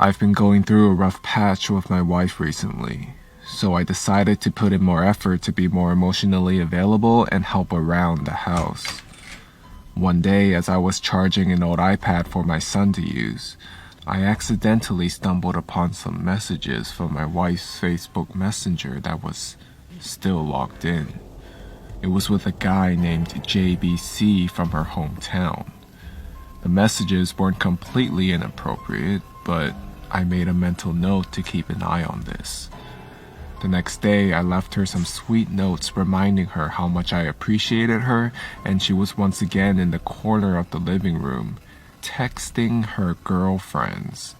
I've been going through a rough patch with my wife recently, so I decided to put in more effort to be more emotionally available and help around the house. One day, as I was charging an old iPad for my son to use, I accidentally stumbled upon some messages from my wife's Facebook Messenger that was still logged in. It was with a guy named JBC from her hometown. The messages weren't completely inappropriate, but I made a mental note to keep an eye on this. The next day, I left her some sweet notes reminding her how much I appreciated her, and she was once again in the corner of the living room, texting her girlfriends.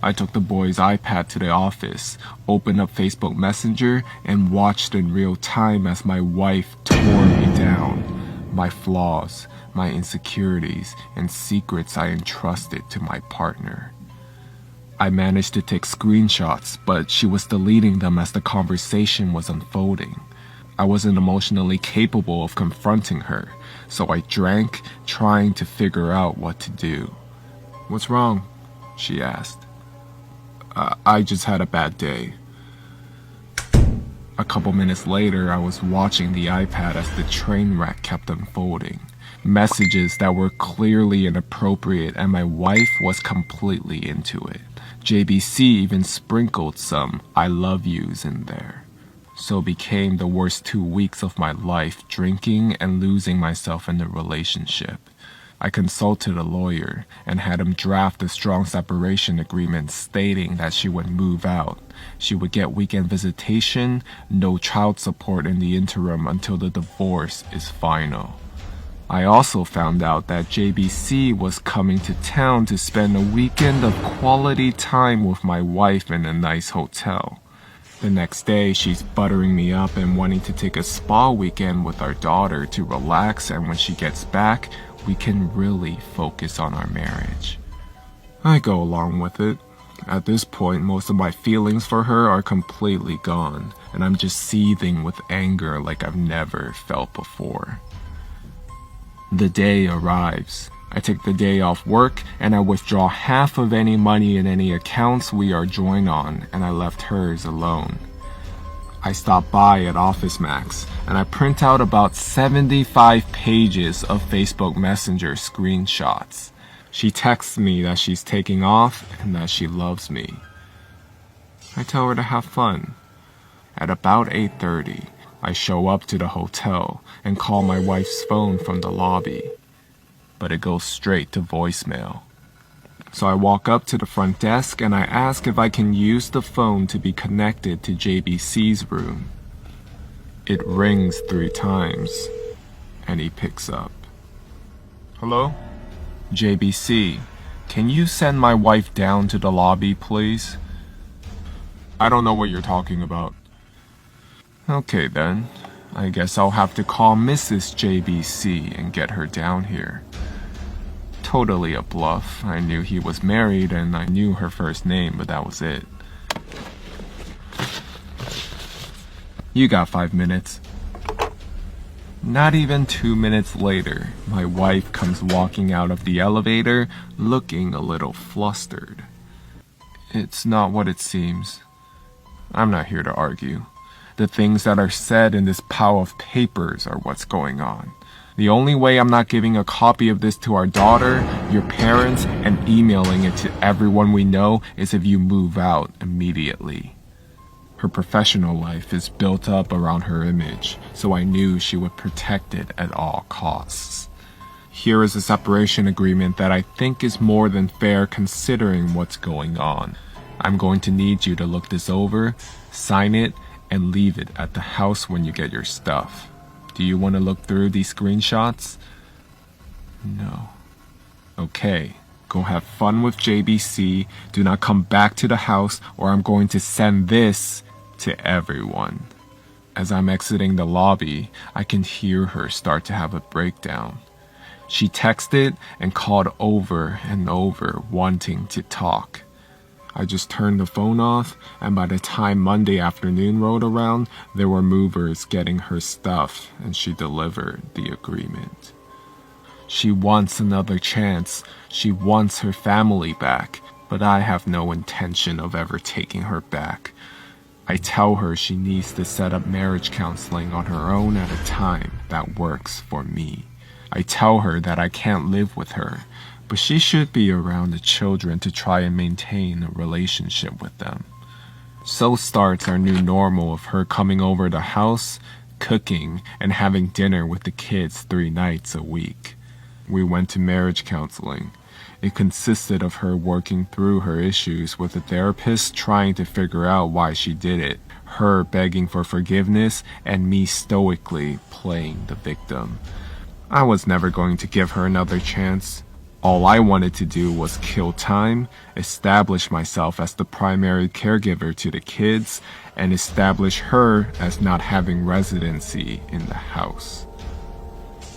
I took the boy's iPad to the office, opened up Facebook Messenger, and watched in real time as my wife tore me down. My flaws, my insecurities, and secrets I entrusted to my partner. I managed to take screenshots, but she was deleting them as the conversation was unfolding. I wasn't emotionally capable of confronting her, so I drank, trying to figure out what to do. "What's wrong?" she asked. I just had a bad day." A couple minutes later, I was watching the iPad as the train wreck kept unfolding. Messages that were clearly inappropriate, and my wife was completely into it. JBC even sprinkled some "I love yous" in there. So became the worst 2 weeks of my life, drinking and losing myself in the relationship. I consulted a lawyer and had him draft a strong separation agreement stating that she would move out. She would get weekend visitation, no child support in the interim until the divorce is final. I also found out that JBC was coming to town to spend a weekend of quality time with my wife in a nice hotel. The next day, she's buttering me up and wanting to take a spa weekend with our daughter to relax, and when she gets back, we can really focus on our marriage. I go along with it. At this point, most of my feelings for her are completely gone, and I'm just seething with anger like I've never felt before. The day arrives. I take the day off work and I withdraw half of any money in any accounts we are joined on, and I left hers alone. I stop by at Office Max and I print out about 75 pages of Facebook Messenger screenshots. She texts me that she's taking off and that she loves me. I tell her to have fun. At about 8:30, I show up to the hotel and call my wife's phone from the lobby, but it goes straight to voicemail. So I walk up to the front desk and I ask if I can use the phone to be connected to JBC's room. It rings 3 times, and he picks up. "Hello? JBC, can you send my wife down to the lobby, please?" "I don't know what you're talking about." "Okay then, I guess I'll have to call Mrs. JBC and get her down here." Totally a bluff. I knew he was married and I knew her first name, but that was it. "You got 5 minutes." Not even 2 minutes later, my wife comes walking out of the elevator looking a little flustered. It's not what it seems. I'm not here to argue. The things that are said in this pile of papers are what's going on. The only way I'm not giving a copy of this to our daughter, your parents, and emailing it to everyone we know is if you move out immediately. Her professional life is built up around her image, so I knew she would protect it at all costs. Here is a separation agreement that I think is more than fair considering what's going on. I'm going to need you to look this over, sign it, and leave it at the house when you get your stuff. Do you want to look through these screenshots? No. Okay, go have fun with JBC. Do not come back to the house or I'm going to send this to everyone. As I'm exiting the lobby, I can hear her start to have a breakdown. She texted and called over and over wanting to talk. I just turned the phone off, and by the time Monday afternoon rolled around, there were movers getting her stuff, and she delivered the agreement. She wants another chance. She wants her family back, but I have no intention of ever taking her back. I tell her she needs to set up marriage counseling on her own at a time that works for me. I tell her that I can't live with her, but she should be around the children to try and maintain a relationship with them. So starts our new normal of her coming over the house, cooking, and having dinner with the kids 3 nights a week. We went to marriage counseling. It consisted of her working through her issues with a therapist trying to figure out why she did it, her begging for forgiveness, and me stoically playing the victim. I was never going to give her another chance. All I wanted to do was kill time, establish myself as the primary caregiver to the kids, and establish her as not having residency in the house.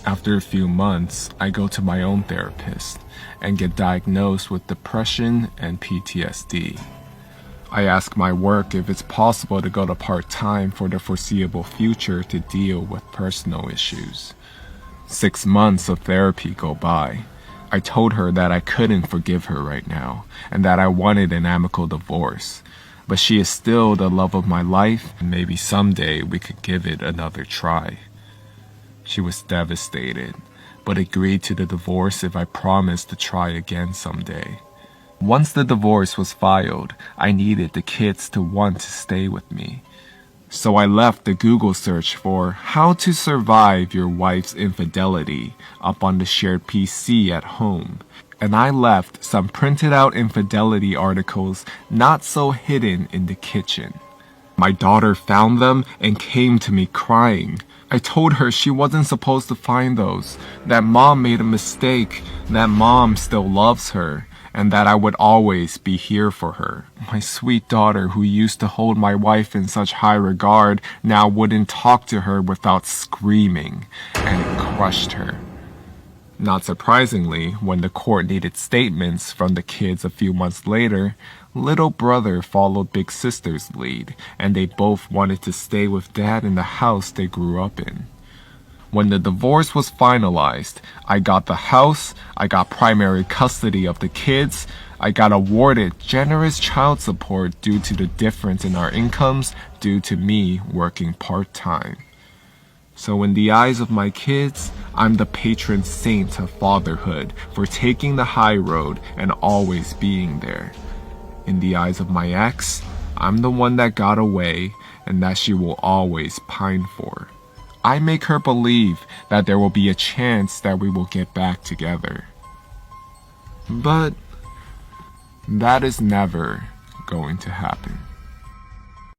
After a few months, I go to my own therapist and get diagnosed with depression and PTSD. I ask my work if it's possible to go to part-time for the foreseeable future to deal with personal issues. 6 months of therapy go by. I told her that I couldn't forgive her right now and that I wanted an amicable divorce. But she is still the love of my life, and maybe someday we could give it another try. She was devastated, but agreed to the divorce if I promised to try again someday. Once the divorce was filed, I needed the kids to want to stay with me. So I left the Google search for how to survive your wife's infidelity up on the shared PC at home. And I left some printed out infidelity articles not so hidden in the kitchen. My daughter found them and came to me crying. I told her she wasn't supposed to find those, that mom made a mistake, that mom still loves her, and that I would always be here for her. My sweet daughter, who used to hold my wife in such high regard, now wouldn't talk to her without screaming, and it crushed her. Not surprisingly, when the court needed statements from the kids a few months later, little brother followed big sister's lead, and they both wanted to stay with dad in the house they grew up in. When the divorce was finalized, I got the house, I got primary custody of the kids, I got awarded generous child support due to the difference in our incomes due to me working part-time. So in the eyes of my kids, I'm the patron saint of fatherhood for taking the high road and always being there. In the eyes of my ex, I'm the one that got away and that she will always pine for. I make her believe that there will be a chance that we will get back together. But that is never going to happen.